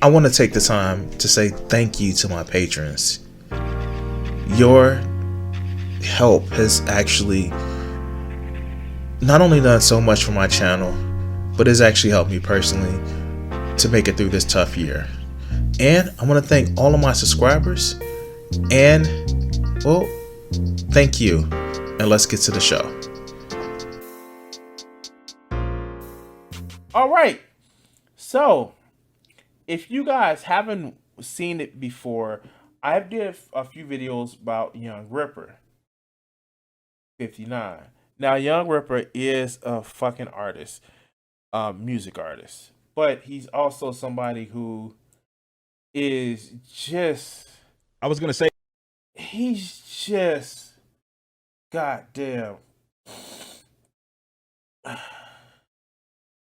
I want to take the time to say thank you to my patrons. Your help has actually not only done so much for my channel, but it's actually helped me personally to make it through this tough year. And I want to thank all of my subscribers. And, well, thank you. And let's get to the show. All right. So, if you guys haven't seen it before, I did a few videos about Yougrippa59. Now, Yougrippa is a fucking artist, music artist, but he's also somebody who is just. I was gonna say He's just goddamn.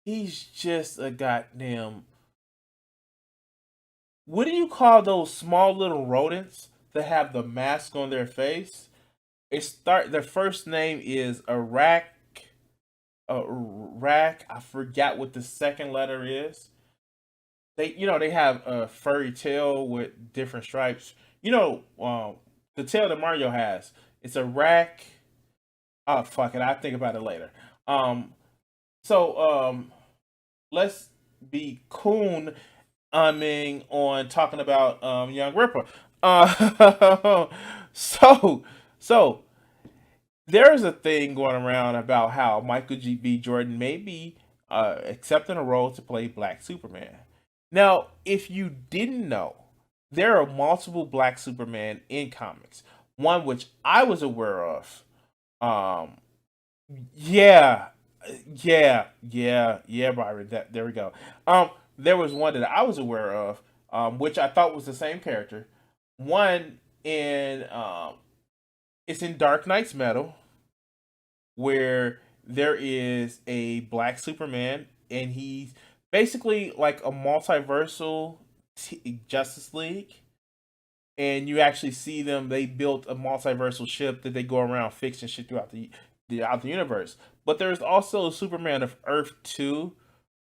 He's just a goddamn. What do you call those small little rodents that have the mask on their face? Their first name is Iraq. Rack. I forgot what the second letter is. They have a furry tail with different stripes. The tail that Mario has. It's a rack. Oh fuck it, I'll think about it later. So let's be coon on talking about Yougrippa. So there's a thing going around about how Michael B. Jordan may be accepting a role to play Black Superman. Now, if you didn't know, there are multiple Black Superman in comics. One which I was aware of. Yeah, Byron. There we go. There was one that I was aware of, which I thought was the same character. One in it's in Dark Knight's Metal, where there is a Black Superman, and he's basically like a multiversal Justice League. And you actually see them. They built a multiversal ship that they go around fixing shit throughout the universe. But there's also Superman of Earth 2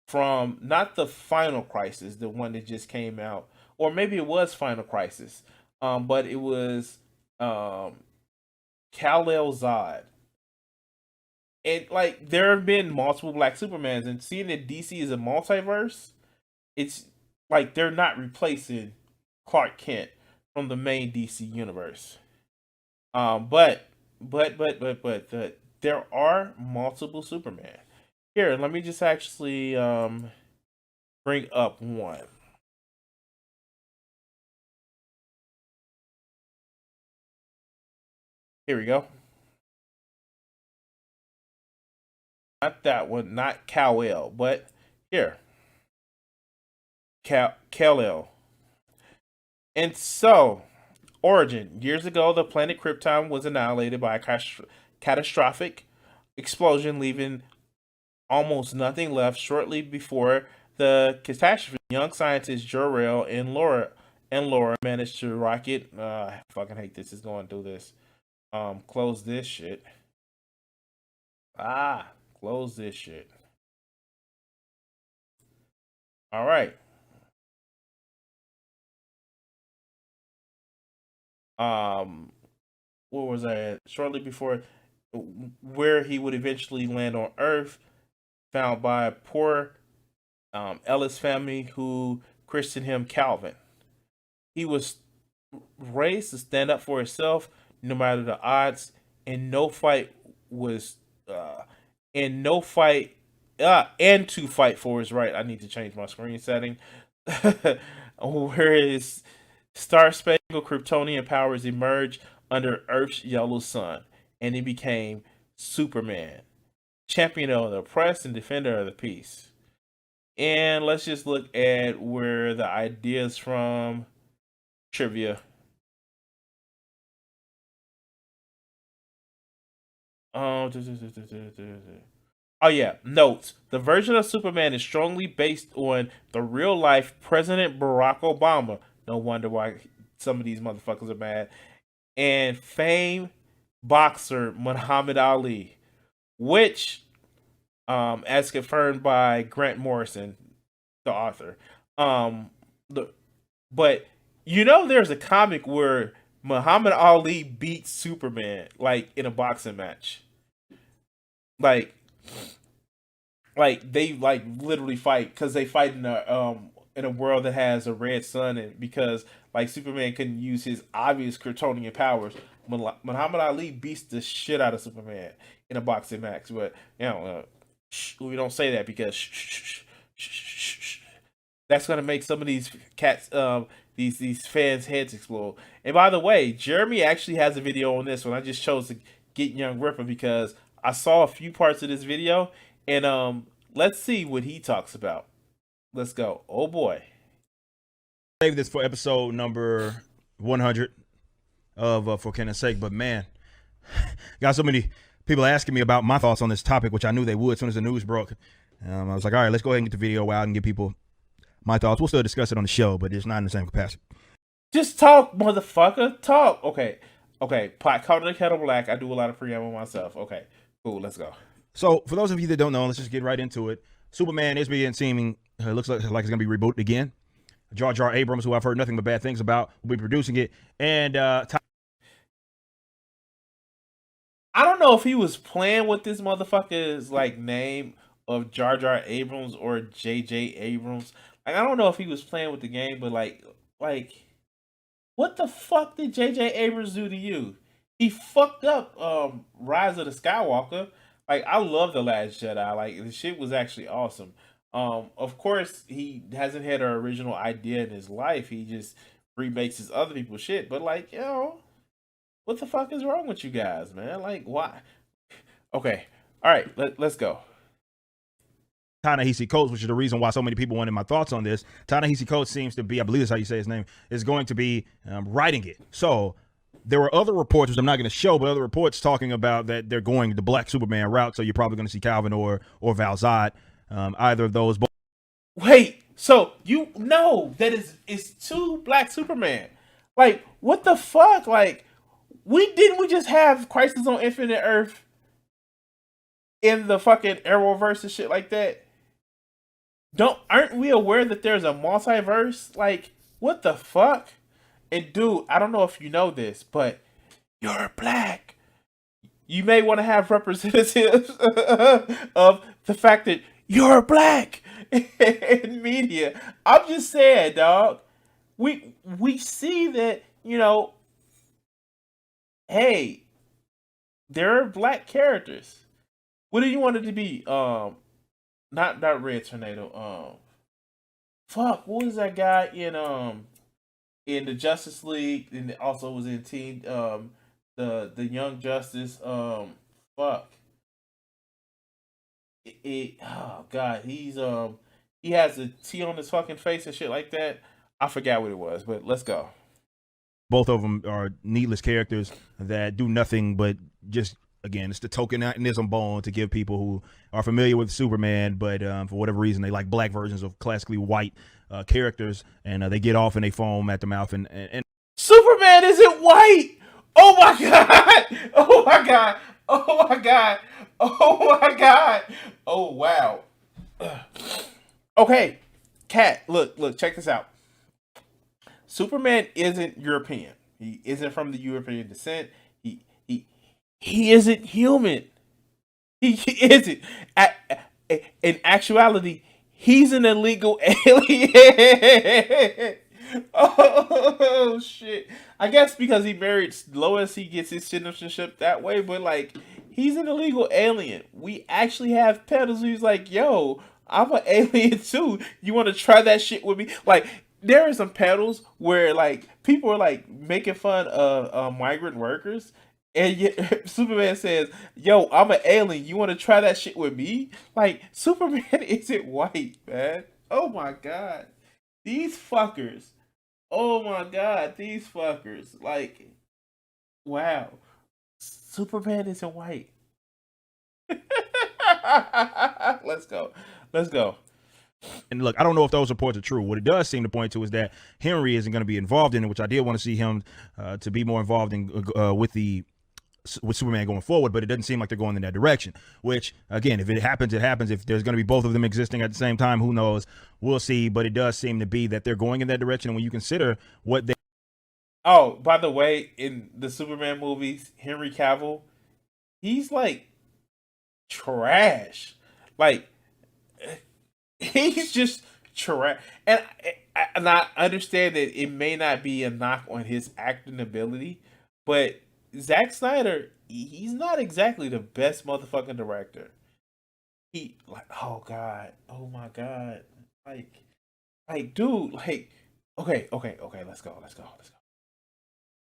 from not the Final Crisis, the one that just came out, or maybe it was Final Crisis, but it was Kal-El Zod. And like there have been multiple Black Supermans, and seeing that DC is a multiverse, it's like they're not replacing Clark Kent from the main DC universe. But there are multiple Superman. Here, let me just actually bring up one. Here we go. Not that one, not Kal-El, but here. Kal-El. And so, origin. Years ago, the planet Krypton was annihilated by a catastrophic explosion, leaving almost nothing left. Shortly before the catastrophe, young scientists Jor-El and Laura managed to rocket. I fucking hate this. It's going through this. Close this shit. Close this shit. All right. What was that? Shortly before, where he would eventually land on Earth, found by a poor Ellis family who christened him Calvin. He was raised to stand up for himself no matter the odds, and no fight was and no fight and to fight for his right. I need to change my screen setting. Where his star-spangled Kryptonian powers emerged under Earth's yellow sun, and he became Superman, champion of the oppressed and defender of the peace. And let's just look at where the ideas from trivia. Oh yeah, notes. The version of Superman is strongly based on the real life President Barack Obama. No wonder why some of these motherfuckers are mad. And famed boxer Muhammad Ali, which, as confirmed by Grant Morrison, the author, But you know, there's a comic where Muhammad Ali beats Superman like in a boxing match. Like, they like literally fight because they fight in a world that has a red sun, and because like Superman couldn't use his obvious Kryptonian powers, Muhammad Ali beats the shit out of Superman in a boxing match. But you know, we don't say that because that's gonna make some of these cats, these fans' heads explode. And by the way, Jeremy actually has a video on this one. I just chose to get Yougrippa because I saw a few parts of this video, and let's see what he talks about. Let's go. Oh boy. Save this for episode number 100 of For Ken's Sake, but man, got so many people asking me about my thoughts on this topic, which I knew they would as soon as the news broke. I was like, all right, let's go ahead and get the video out and give people my thoughts. We'll still discuss it on the show, but it's not in the same capacity. Just talk, motherfucker. Talk. Okay. Pot calling the kettle black. I do a lot of preamble myself. Okay. Cool. Let's go. So for those of you that don't know, let's just get right into it. Superman is seeming looks like it's going to be rebooted again. Jar Jar Abrams, who I've heard nothing but bad things about, will be producing it. And I don't know if he was playing with this motherfucker's like name of Jar Jar Abrams or J.J. Abrams. Like, I don't know if he was playing with the game, but like, what the fuck did J.J. Abrams do to you? He fucked up Rise of the Skywalker. Like, I love The Last Jedi. Like, the shit was actually awesome. Of course, he hasn't had an original idea in his life. He just remakes his other people's shit. But like, what the fuck is wrong with you guys, man? Like, why? Okay, all right, let's go. Ta-Nehisi Coates, which is the reason why so many people wanted my thoughts on this. Ta-Nehisi Coates seems to be, I believe that's how you say his name, is going to be writing it. So there were other reports, which I'm not going to show, but other reports talking about that they're going the Black Superman route. So you're probably going to see Calvin or Val Zod, either of those. Wait, so you know that it's two Black Superman? Like, what the fuck? Like, we just have Crisis on Infinite Earth in the fucking Arrowverse and shit like that? Aren't we aware that there's a multiverse? Like, what the fuck? And dude, I don't know if you know this, but you're Black. You may want to have representatives of the fact that you're Black in media. I'm just saying, dog. We see that, hey, there are Black characters. What do you want it to be? Not Red Tornado. Fuck, what was that guy in the Justice League, and also was in Team the Young Justice. Fuck. Oh god, he has a T on his fucking face and shit like that. I forgot what it was, but let's go. Both of them are needless characters that do nothing but just, again, it's the tokenism bone to give people who are familiar with Superman, but for whatever reason they like Black versions of classically white characters, and they get off and they foam at the mouth. And Superman isn't white. Oh my god! Oh my god! Oh my god! Oh my god! Oh wow! Okay, Cat, look, check this out. Superman isn't European. He isn't from the European descent. He isn't human. He isn't. In actuality, he's an illegal alien. Oh shit! I guess because he married Lois, he gets his citizenship that way. But like, he's an illegal alien. We actually have pedals who's like, "Yo, I'm an alien too. You want to try that shit with me?" Like, there are some pedals where like people are like making fun of migrant workers. And yet, Superman says, "Yo, I'm an alien. You want to try that shit with me?" Like, Superman isn't white, man. Oh my god, these fuckers. Oh my god, these fuckers. Like, wow, Superman isn't white. Let's go. And look, I don't know if those reports are true. What it does seem to point to is that Henry isn't going to be involved in it, which I did want to see him to be more involved in with the with Superman going forward, but it doesn't seem like they're going in that direction. Which, again, if it happens, it happens. If there's going to be both of them existing at the same time, who knows? We'll see. But it does seem to be that they're going in that direction. And when you consider what they... Oh, by the way, in the Superman movies, Henry Cavill, he's like trash. Like, he's just trash. And I understand that it may not be a knock on his acting ability, but Zack Snyder, he's not exactly the best motherfucking director. He, like, oh God, oh my God. Like, dude, like, okay, let's go.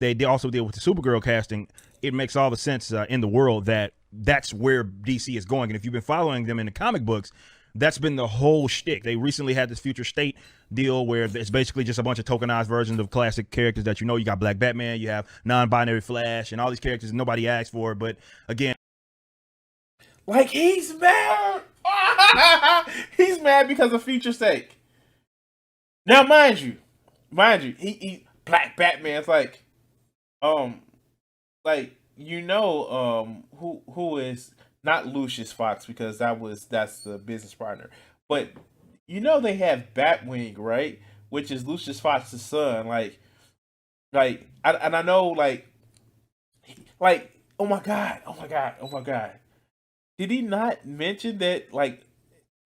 They also deal with the Supergirl casting. It makes all the sense in the world that that's where DC is going. And if you've been following them in the comic books, that's been the whole shtick. They recently had this Future State deal where it's basically just a bunch of tokenized versions of classic characters that you know. You got Black Batman, you have non-binary Flash, and all these characters nobody asked for. But again, like, he's mad. He's mad because of Future State. Now, mind you, he Black Batman's like, who is not Lucius Fox, because that's the business partner, but you know they have Batwing, right? Which is Lucius Fox's son. I know, like, oh my god. Did he not mention that, like,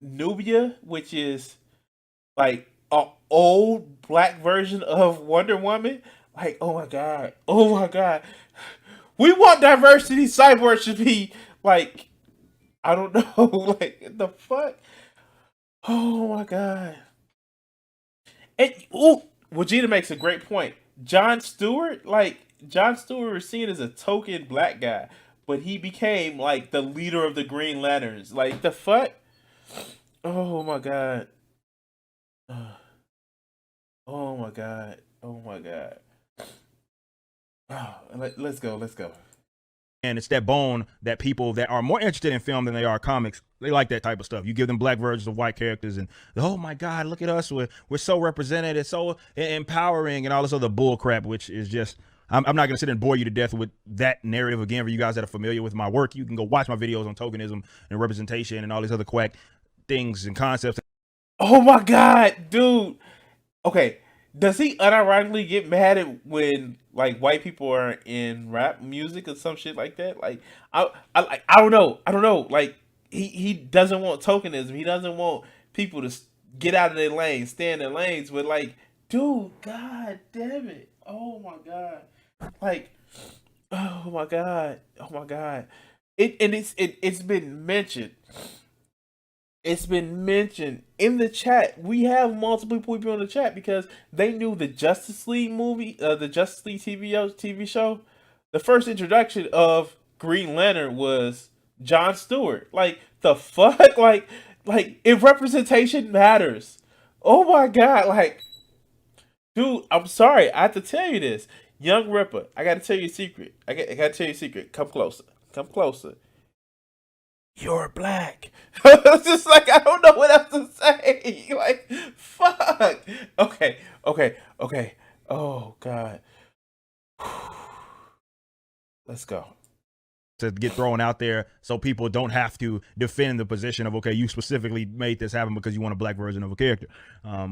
Nubia, which is like a old black version of Wonder Woman? Like, oh my god. We want diversity. Cyborg should be like, I don't know, like, the fuck. Oh my god. And Vegeta makes a great point. Jon Stewart was seen as a token black guy, but he became like the leader of the Green Lanterns. Like, the fuck? Oh my god. Oh my god. Oh, let's go. And it's that bone that people that are more interested in film than they are comics, they like that type of stuff. You give them black versions of white characters and, oh my God, look at us. We're so represented. It's so empowering and all this other bull crap, which is just, I'm not going to sit and bore you to death with that narrative again. For you guys that are familiar with my work, you can go watch my videos on tokenism and representation and all these other quack things and concepts. Oh my God, dude. Okay. Does he unironically get mad at when, like, white people are in rap music or some shit like that? Like, I don't know. Like, he doesn't want tokenism. He doesn't want people to get out of their lanes, stay in their lanes. But, like, dude, god damn it. Oh my god. Like, oh my god. It's been mentioned. It's been mentioned in the chat. We have multiple people in the chat because they knew the Justice League movie, the Justice League TV show. The first introduction of Green Lantern was Jon Stewart. Like, the fuck? Like if representation matters. Oh my god. Like, dude, I'm sorry. I have to tell you this. Yougrippa, I gotta tell you a secret. I gotta tell you a secret. Come closer. You're black. It's just like, I don't know what else to say. Like, fuck. Okay. Oh, God. Let's go. To get thrown out there so people don't have to defend the position of, okay, you specifically made this happen because you want a black version of a character,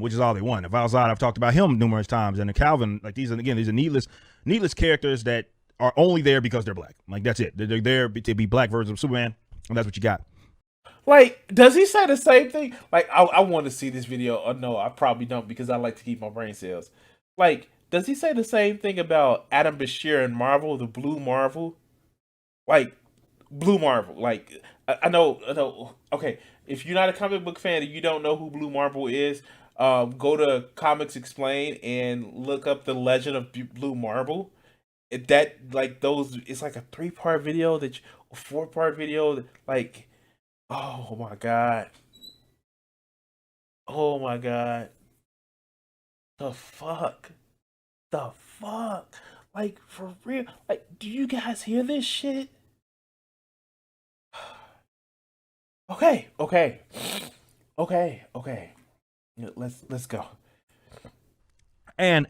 which is all they want. If outside, I've talked about him numerous times, and the Calvin, like, these are needless characters that are only there because they're black. Like, that's it. They're there to be black versions of Superman. And that's what you got. Like, does he say the same thing? Like, I want to see this video. Oh, no, I probably don't, because I like to keep my brain cells. Like, does he say the same thing about Adam Bashir and Marvel, the Blue Marvel? Like, Blue Marvel. Like, I know. Okay, if you're not a comic book fan and you don't know who Blue Marvel is, go to Comics Explain and look up the Legend of Blue Marvel. It's like a 3-part video, a 4-part video, like, oh my god, the fuck, like, for real, like, do you guys hear this shit? Okay, let's go. And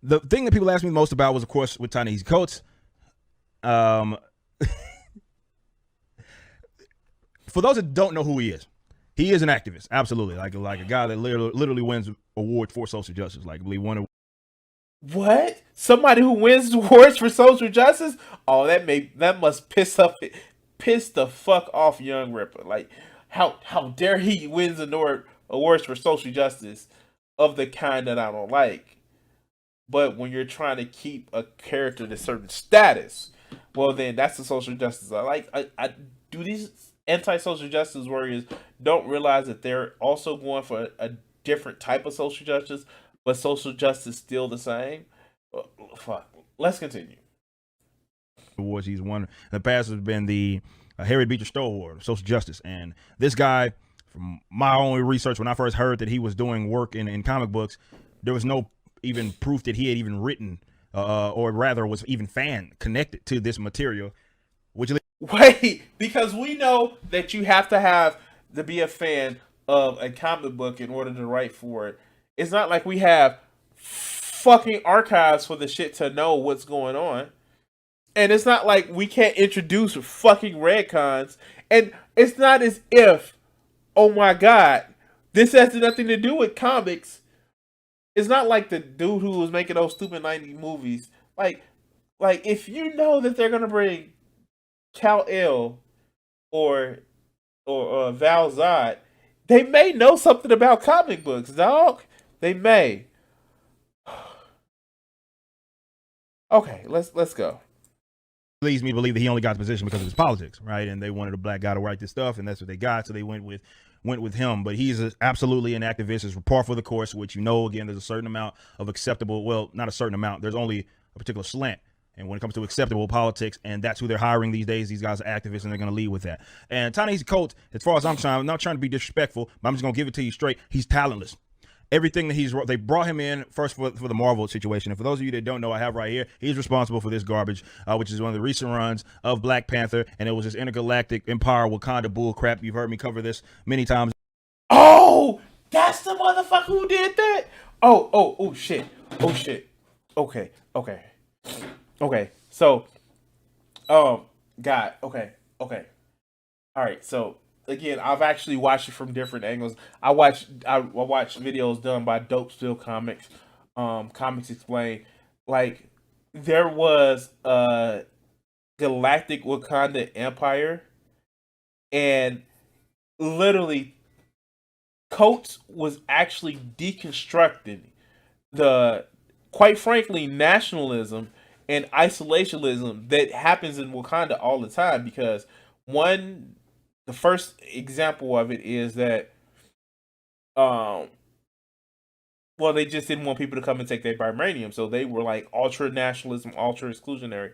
the thing that people asked me most about was, of course, with Ta-Nehisi Coates. For those that don't know who he is an activist, absolutely, like a guy that literally wins awards for social justice. Like, I believe one. What? Somebody who wins awards for social justice? Oh, that must piss the fuck off Young Ripper. Like, how dare he wins awards for social justice of the kind that I don't like. But when you're trying to keep a character to a certain status, well, then that's the social justice I like. I do these anti-social justice warriors don't realize that they're also going for a different type of social justice, but social justice still the same. Fuck. Let's continue. Awards he's won in the past has been the Harriet Beecher Stowe Award of Social Justice, and this guy, from my own research, when I first heard that he was doing work in comic books, there was no even proof that he had even written, or rather was even fan connected to this material. Wait, because we know that you have to be a fan of a comic book in order to write for it. It's not like we have fucking archives for the shit to know what's going on. And it's not like we can't introduce fucking retcons. And it's not as if, oh my god, this has nothing to do with comics. It's not like the dude who was making those stupid 90s movies. Like if you know that they're gonna bring Kal-El or Val Zod, they may know something about comic books, dog. They may. Okay, let's go. Leads me to believe that he only got the position because of his politics, right? And they wanted a black guy to write this stuff, and that's what they got. So they went with him. But he's absolutely an activist. It's par for the course, which again, there's a certain amount of acceptable. Well, not a certain amount. There's only a particular slant. And when it comes to acceptable politics, and that's who they're hiring these days, these guys are activists, and they're going to lead with that. And Ta-Nehisi Coates, as far as I'm not trying to be disrespectful, but I'm just going to give it to you straight. He's talentless. Everything that they brought him in first for the Marvel situation. And for those of you that don't know, I have right here, he's responsible for this garbage, which is one of the recent runs of Black Panther. And it was this intergalactic empire Wakanda bull crap. You've heard me cover this many times. Oh, that's the motherfucker who did that? Oh, shit. Oh, shit. Okay. So, God, okay. All right, so again, I've actually watched it from different angles. I watched videos done by Dope Still Comics, Comics Explained. Like, there was a galactic Wakanda empire, and literally, Coates was actually deconstructing the, quite frankly, nationalism and isolationism that happens in Wakanda all the time. Because the first example of it is that, they just didn't want people to come and take their vibranium, so they were like ultra nationalism, ultra exclusionary.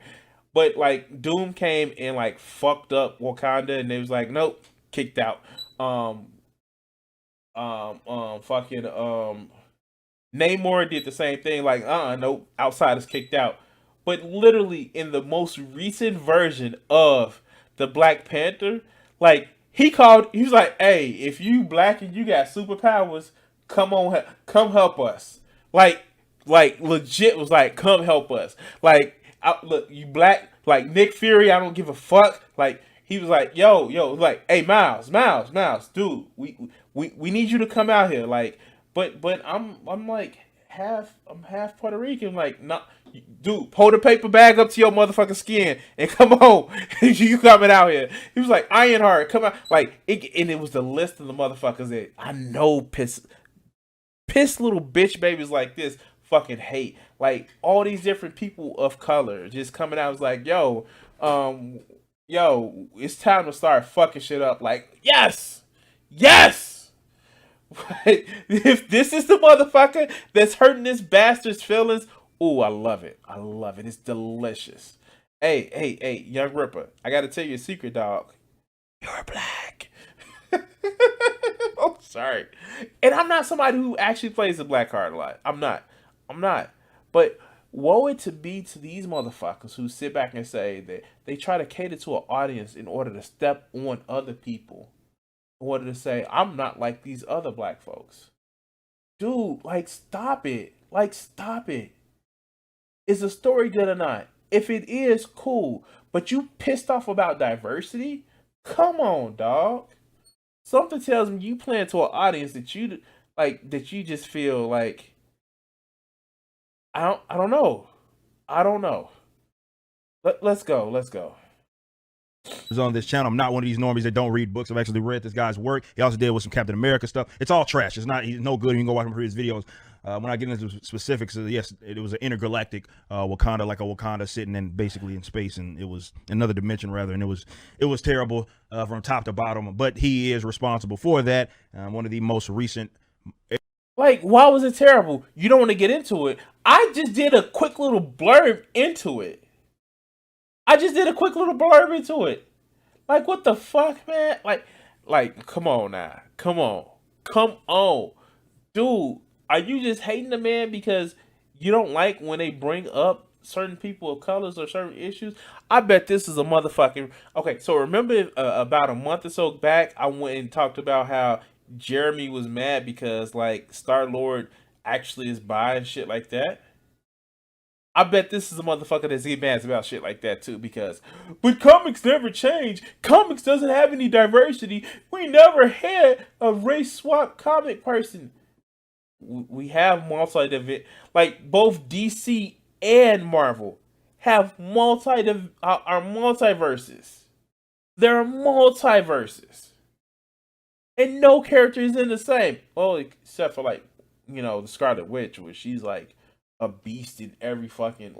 But like Doom came and like fucked up Wakanda, and they was like, nope, kicked out. Namor did the same thing, like, nope, outsiders kicked out. But literally in the most recent version of the Black Panther, like, he was like, hey, if you black and you got superpowers, come help us. Like legit was like, come help us. Like, look, you black, like Nick Fury, I don't give a fuck. Like, he was like, yo, like, hey, Miles, dude, we need you to come out here. Like, but I'm like I'm half Puerto Rican. Like, not, dude, pull the paper bag up to your motherfucking skin and come on, you coming out here. He was like, Ironheart, come out. Like, and it was the list of the motherfuckers that I know piss little bitch babies like this fucking hate. Like, all these different people of color just coming out. Was like, yo, it's time to start fucking shit up. Like, yes. If this is the motherfucker that's hurting this bastard's feelings, ooh, I love it. It's delicious. Hey, Young Ripper, I gotta tell you a secret, dog. You're black. Oh, sorry. And I'm not somebody who actually plays the black card a lot. I'm not. But woe it to be to these motherfuckers who sit back and say that they try to cater to an audience in order to step on other people. In order to say, I'm not like these other black folks. Dude, like, stop it. Is the story good or not? If it is, cool. but you pissed off about diversity? Come on, dog. Something tells me you playing to an audience that you like, that you just feel like, I don't know. I don't know. Let's go. On this channel, I'm not one of these normies that don't read books. I've actually read this guy's work. He also did with some Captain America stuff. It's all trash. He's no good. You can go watch him for his videos. When I get into specifics, yes, it was an intergalactic Wakanda, like a Wakanda sitting in basically in space, and it was another dimension rather, and it was terrible from top to bottom. But he is responsible for that. One of the most recent. Like, why was it terrible? You don't want to get into it. I just did a quick little blurb into it. Like, what the fuck, man? Like, come on now. Come on. Dude, are you just hating the man because you don't like when they bring up certain people of colors or certain issues? I bet this is a motherfucking... Okay, so remember about a month or so back, I went and talked about how Jeremy was mad because, like, Star-Lord actually is bi and shit like that? I bet this is a motherfucker that's getting mad about shit like that too, because, but comics never change. Comics doesn't have any diversity. We never had a race swap comic person. We have like both DC and Marvel have are multiverses. There are multiverses, and no character is in the same. Well, except for, like, you know, the Scarlet Witch, where she's like a beast in every fucking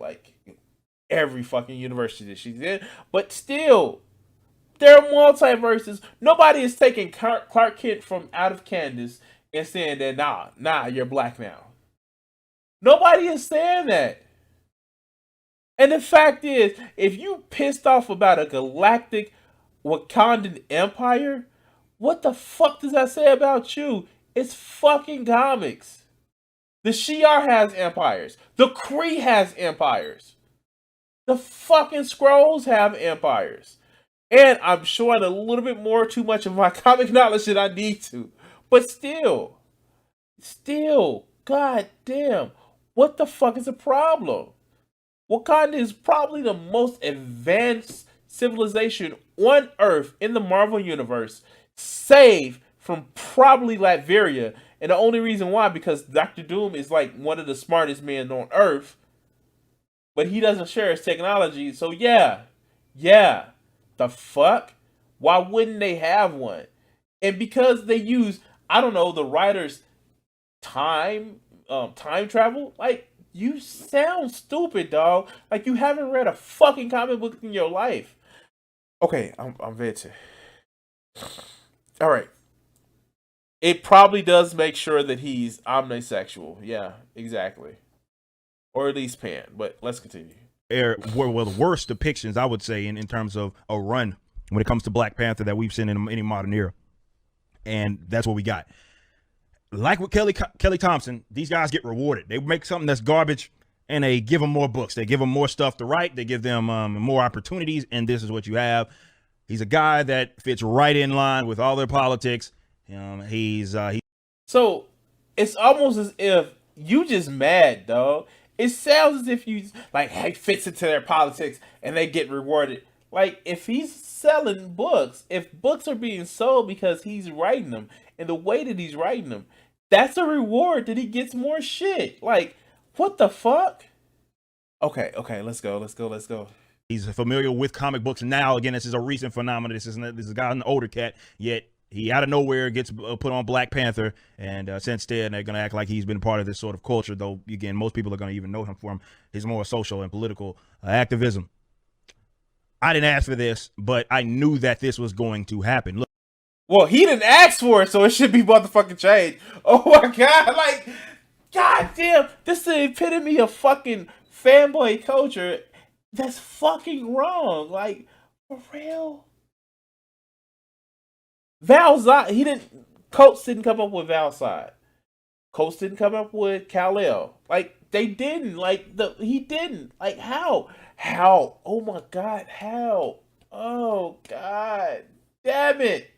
university that she's in. But still, there are multiverses. Nobody is taking Clark Kent from Out of Kansas and saying that nah, you're black now. Nobody is saying that. And the fact is, if you pissed off about a galactic Wakandan empire, what the fuck does that say about you? It's fucking comics. The Shi'ar has empires. The Kree has empires. The fucking Skrulls have empires. And I'm showing a little bit more too much of my comic knowledge than I need to. But still, god damn, what the fuck is the problem? Wakanda is probably the most advanced civilization on Earth in the Marvel Universe, save from probably Latveria. And the only reason why, because Dr. Doom is like one of the smartest men on Earth, but he doesn't share his technology. So yeah, the fuck? Why wouldn't they have one? And because they use, I don't know, the writer's time travel, like, you sound stupid, dog. Like, you haven't read a fucking comic book in your life. Okay, I'm vetted. All right. It probably does make sure that he's omnisexual. Yeah, exactly. Or at least pan. But let's continue. Well, the worst depictions, I would say, in terms of a run when it comes to Black Panther that we've seen in any modern era. And that's what we got. Like with Kelly Thompson, these guys get rewarded. They make something that's garbage, and they give them more books. They give them more stuff to write. They give them more opportunities, and this is what you have. He's a guy that fits right in line with all their politics. So it's almost as if you just mad, dog. It sounds as if you like, hey, fits into their politics and they get rewarded. Like, if he's selling books, if books are being sold because he's writing them and the way that he's writing them, that's a reward that he gets more shit. Like, what the fuck? Okay, let's go. He's familiar with comic books now. Again, this is a recent phenomenon. This is a guy, an older cat, yet he out of nowhere gets put on Black Panther, and since then they're going to act like he's been part of this sort of culture, though, again, most people are going to even know him for his more social and political activism. I didn't ask for this, but I knew that this was going to happen. Look. Well, he didn't ask for it, so it should be motherfucking changed. Oh my god, like, god damn, this is the epitome of fucking fanboy culture. That's fucking wrong. Like, for real? Coates didn't come up with Valside. Coates didn't come up with Kal-El. Like, they didn't. He didn't. Like, how? How? Oh my god, how? Oh god. Damn it.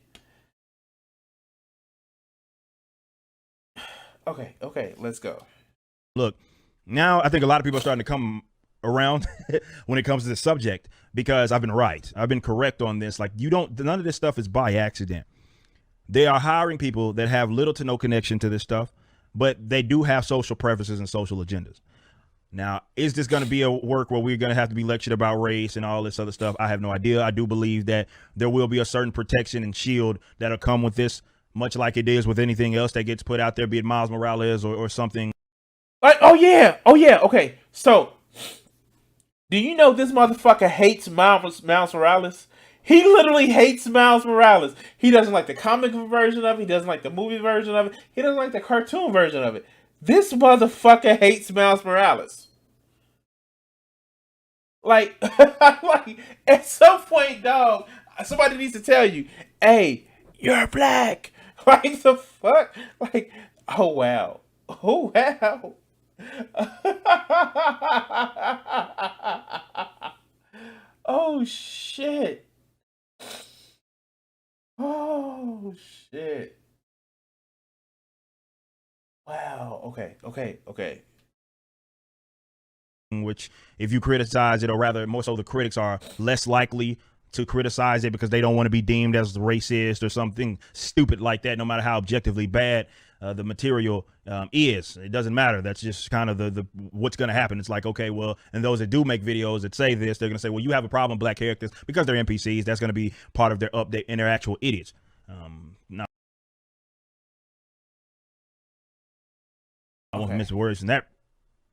Okay, let's go. Look, now I think a lot of people are starting to come around when it comes to the subject, because I've been right. I've been correct on this. Like, none of this stuff is by accident. They are hiring people that have little to no connection to this stuff, but they do have social preferences and social agendas. Now, is this going to be a work where we're going to have to be lectured about race and all this other stuff? I have no idea. I do believe that there will be a certain protection and shield that'll come with this, much like it is with anything else that gets put out there, be it Miles Morales or something. Oh yeah. Okay. So, do you know this motherfucker hates Miles Morales? He literally hates Miles Morales. He doesn't like the comic version of it. He doesn't like the movie version of it. He doesn't like the cartoon version of it. This motherfucker hates Miles Morales. Like, like at some point, dog, somebody needs to tell you, hey, you're black. Like, the fuck? Like, oh, wow. Oh, wow. Oh, shit. Oh, shit. Wow. Okay. Which, if you criticize it, or rather more so the critics are less likely to criticize it because they don't want to be deemed as racist or something stupid like that, no matter how objectively bad the material is. It doesn't matter. That's just kind of the what's going to happen. It's like, okay, well, and those that do make videos that say this, they're going to say, well, you have a problem with black characters because they're NPCs. That's going to be part of their update, and they're actual idiots. Now, I won't miss words in that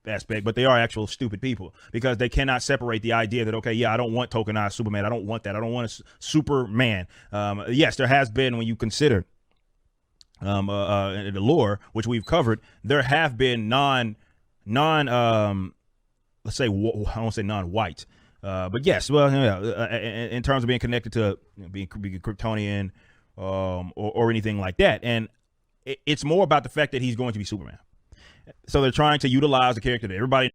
aspect, but they are actual stupid people because they cannot separate the idea that, okay, yeah, I don't want tokenized Superman. I don't want that. I don't want a Superman. Yes, there has been, when you consider the lore, which we've covered, there have been let's say, I won't say non-white, but yes, well, yeah, in terms of being connected to being Kryptonian or anything like that. And it's more about the fact that he's going to be Superman. So they're trying to utilize the character that everybody.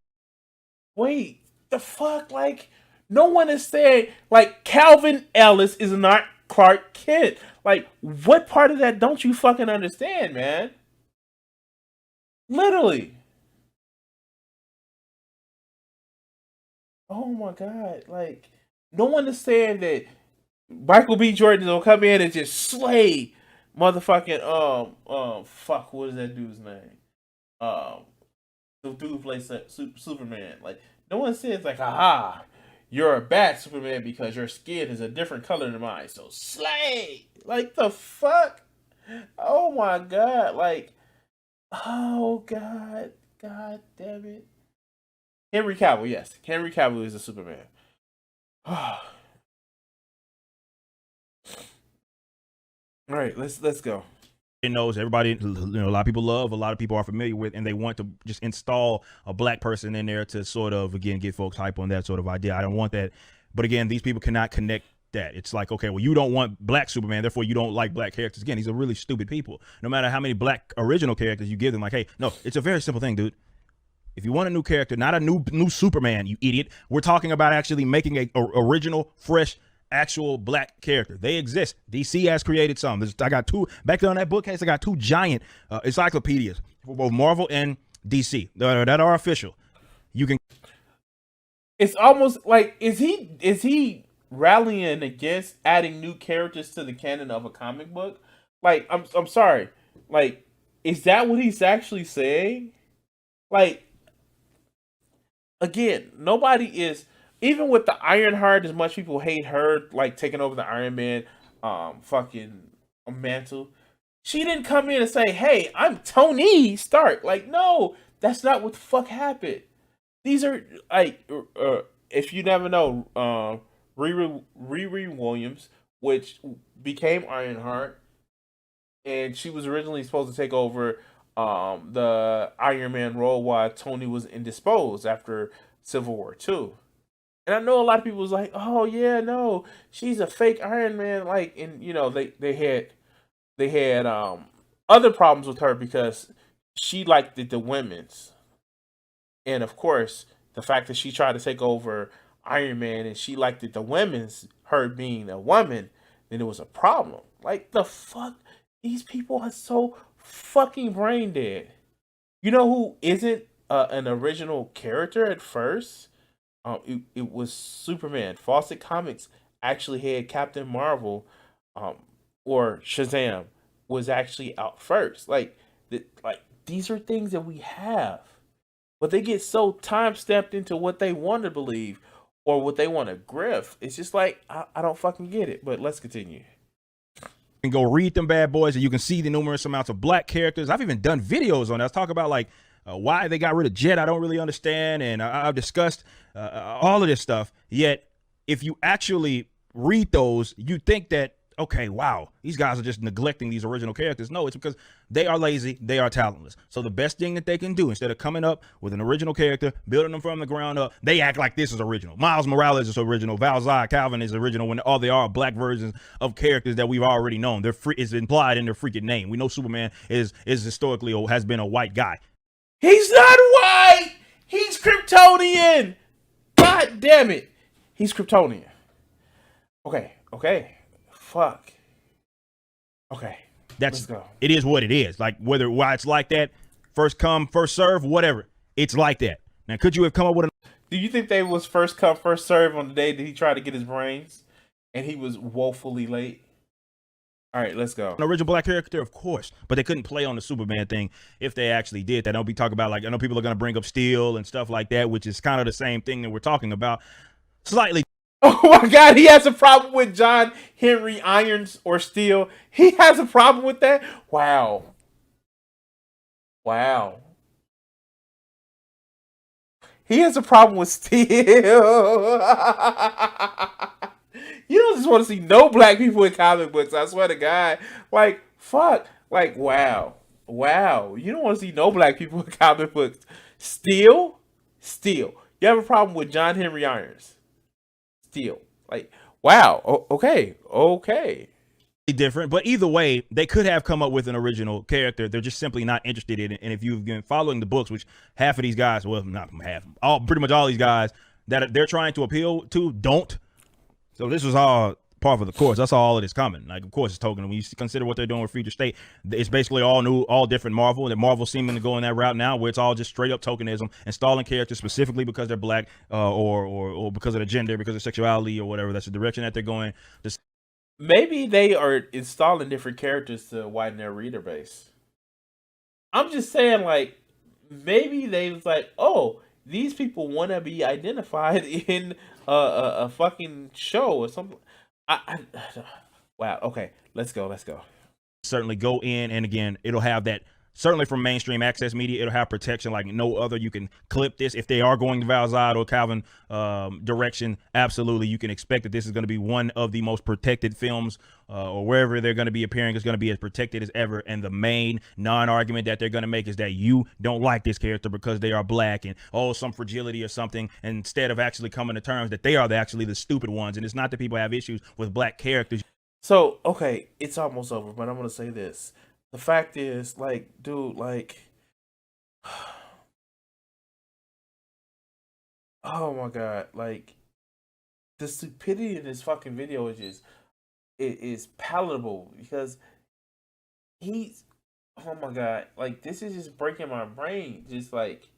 Wait, the fuck? Like, no one is saying, like, Calvin Ellis is not Clark Kent. Like, what part of that don't you fucking understand, man? Literally. Oh my god. Like, no one is saying that Michael B. Jordan will come in and just slay motherfucking, fuck, what is that dude's name? The dude who plays Superman. Like, no one says, like, aha, you're a bad Superman because your skin is a different color than mine, so slay. Like, the fuck? Oh my god. Like, oh god. God damn it. Henry Cavill, yes. Henry Cavill is a Superman. All right, let's go. It knows everybody, you know, a lot of people love, a lot of people are familiar with, and they want to just install a black person in there to sort of, again, get folks hype on that sort of idea. I don't want that. But again, these people cannot connect that. It's like, okay, well, you don't want black Superman, therefore you don't like black characters. Again, these are really stupid people. No matter how many black original characters you give them, like, hey, no, it's a very simple thing, dude. If you want a new character, not a new Superman, you idiot. We're talking about actually making a original, fresh, actual black character. They exist. DC has created some. I got two back there on that bookcase. I got two giant encyclopedias for both Marvel and DC that are official. You can. It's almost like, is he rallying against adding new characters to the canon of a comic book? Like, I'm sorry. Like, is that what he's actually saying? Like, again, nobody is. Even with the Ironheart, as much people hate her, like, taking over the Iron Man fucking mantle, she didn't come in and say, hey, I'm Tony Stark. Like, no, that's not what the fuck happened. These are, like, if you never know, Riri Williams, which became Ironheart, and she was originally supposed to take over the Iron Man role while Tony was indisposed after Civil War II. And I know a lot of people was like, oh yeah, no, she's a fake Iron Man. Like, and you know, they had other problems with her because she liked the women's. And of course, the fact that she tried to take over Iron Man and she liked the women's, her being a woman, then it was a problem. Like, the fuck? These people are so fucking brain dead. You know who isn't an original character at first? It was Superman. Fawcett Comics actually had Captain Marvel, or Shazam was actually out first. Like these are things that we have, but they get so time stamped into what they want to believe or what they want to grift. It's just like I don't fucking get it. But let's continue. And go read them bad boys, and you can see the numerous amounts of black characters. I've even done videos on that. I talk about like why they got rid of Jet. I don't really understand, and I've discussed all of this stuff. Yet, if you actually read those, you think that, okay, wow, these guys are just neglecting these original characters. No, it's because they are lazy, they are talentless. So the best thing that they can do, instead of coming up with an original character, building them from the ground up, they act like this is original. Miles Morales is original. Val Zod, Calvin is original, when all they are black versions of characters that we've already known. They're it's implied in their freaking name. We know Superman is historically or has been a white guy. He's not white. He's Kryptonian. God damn it. He's Kryptonian. Okay. Fuck. Okay. Let's go. It is what it is. Like why it's like that, first come, first serve, whatever. It's like that. Now, could you have come up with Do you think they was first come, first serve on the day that he tried to get his brains and he was woefully late? All right, let's go. an original black character? Of course. But they couldn't play on the Superman thing if they actually did that. Don't be talking about, like, I know people are going to bring up Steel and stuff like that, which is kind of the same thing that we're talking about. Slightly. Oh my God, he has a problem with John Henry Irons or Steel. He has a problem with that? Wow. He has a problem with Steel. You don't just want to see no black people in comic books, I swear to God. Like, fuck. Like, wow. You don't want to see no black people in comic books. Steel. You have a problem with John Henry Irons. Steel. Like, wow. Okay. Different, but either way, they could have come up with an original character. They're just simply not interested in it. And if you've been following the books, which half of these guys, well, not half, pretty much all these guys that they're trying to appeal to don't. So this was all part of the course. That's all it is coming. Like, of course, it's token. When you consider what they're doing with Future State, it's basically all new, all different Marvel. And Marvel seeming to go in that route now, where it's all just straight up tokenism, installing characters specifically because they're black, or because of the gender, because of sexuality, or whatever. That's the direction that they're going. Maybe they are installing different characters to widen their reader base. I'm just saying, like, maybe they was like, oh, these people want to be identified in a fucking show or something. Wow. Okay, let's go. Certainly go in, and again, it'll have that. Certainly from mainstream access media, it'll have protection like no other. You can clip this. If they are going to Val Zod or Calvin direction, absolutely, you can expect that this is going to be one of the most protected films, or wherever they're going to be appearing is going to be as protected as ever. And the main non-argument that they're going to make is that you don't like this character because they are black and, some fragility or something, instead of actually coming to terms that they are actually the stupid ones. And it's not that people have issues with black characters. So, okay, it's almost over, but I'm going to say this. The fact is, like, dude, like, oh my God, like, the stupidity in this fucking video is palatable because oh my God, like, this is just breaking my brain. Just like,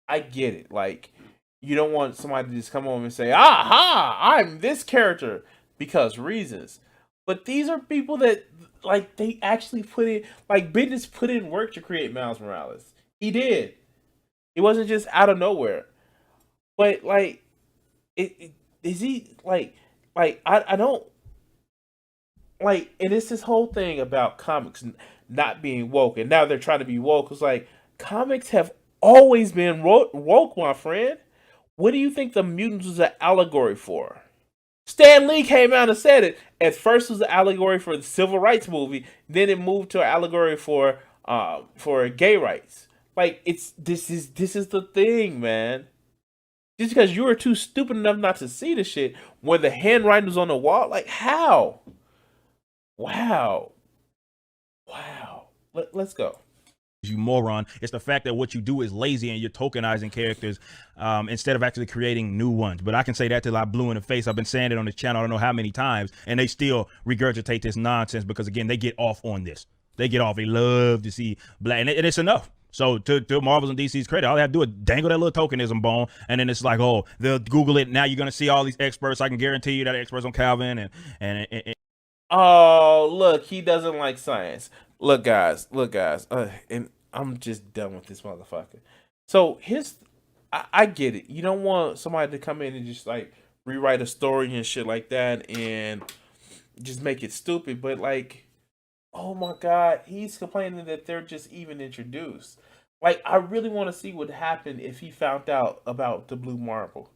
I get it, like, you don't want somebody to just come home and say, aha, I'm this character because reasons. But these are people that, like, they actually put in, like, Bendis put in work to create Miles Morales. He did. It wasn't just out of nowhere. But, like, is he, like, I don't, like, and it's this whole thing about comics not being woke. And now they're trying to be woke. It's like, comics have always been woke, my friend. What do you think the mutants was an allegory for? Stan Lee came out and said it. At first it was an allegory for the civil rights movie. Then it moved to an allegory for gay rights. Like, this is the thing, man. Just because you were too stupid enough not to see the shit when the handwriting was on the wall. Like, how? Wow. Let's go. You moron. It's the fact that what you do is lazy and you're tokenizing characters instead of actually creating new ones. But I can say that till I blue in the face. I've been saying it on this channel I don't know how many times, and they still regurgitate this nonsense because, again, they get off on this. they get off. They love to see black, and it's enough. So to Marvel's and DC's credit, all they have to do is dangle that little tokenism bone, and then it's like, oh, they'll Google it. Now you're gonna see all these experts. I can guarantee you that experts on Calvin and oh, look, he doesn't like science. Look, guys, and I'm just done with this motherfucker. So I get it. You don't want somebody to come in and just like rewrite a story and shit like that and just make it stupid. But like, oh my God, he's complaining that they're just even introduced. Like, I really want to see what happened if he found out about the Blue Marvel.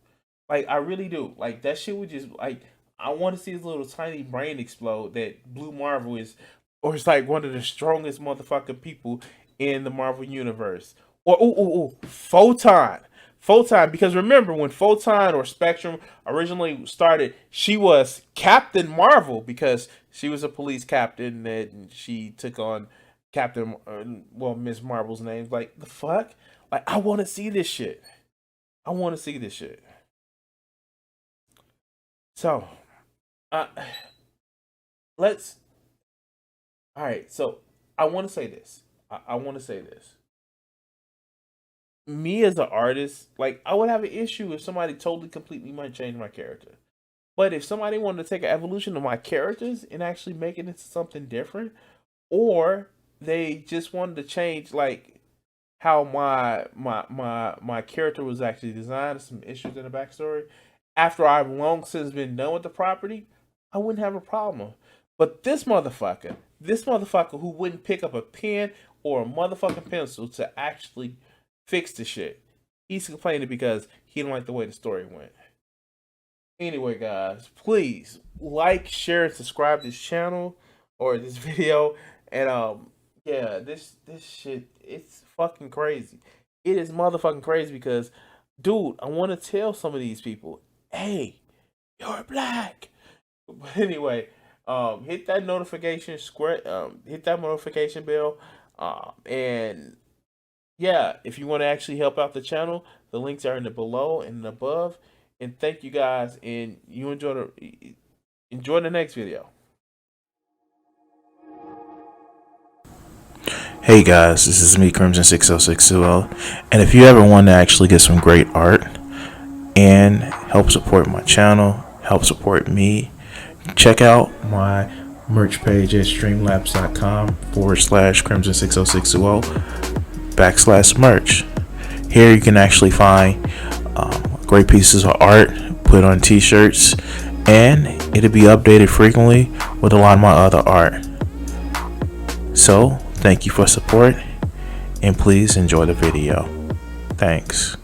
Like, I really do. Like, that shit would just, like, I want to see his little tiny brain explode that Blue Marvel is, or it's like one of the strongest motherfucking people in the Marvel universe. Or, Photon. Photon, because remember when Photon or Spectrum originally started, she was Captain Marvel because she was a police captain that she took on Captain, Ms. Marvel's name. Like, the fuck? Like, I want to see this shit. I want to see this shit. So, let's. All right, so I want to say this. I want to say this. Me as an artist, like, I would have an issue if somebody totally, completely might change my character. But if somebody wanted to take an evolution of my characters and actually make it into something different, or they just wanted to change, like, how my character was actually designed, some issues in the backstory, after I've long since been done with the property, I wouldn't have a problem. But this motherfucker who wouldn't pick up a pen or a motherfucking pencil to actually fix the shit, he's complaining because he didn't like the way the story went. Anyway, guys, please like, share, and subscribe to this channel or this video. And yeah, this shit, it's fucking crazy. It is motherfucking crazy because, dude, I want to tell some of these people, hey, you're black. But anyway, hit that notification hit that notification bell, and yeah, if you want to actually help out the channel, the links are in the below and above. And thank you guys, and you enjoy the next video. Hey guys, this is me, Crimson60620, and if you ever want to actually get some great art and help support my channel, help support me, check out my merch page at streamlabs.com/Crimson60620/merch. Here you can actually find great pieces of art put on t-shirts, and it'll be updated frequently with a lot of my other art. So thank you for support, and please enjoy the video. Thanks.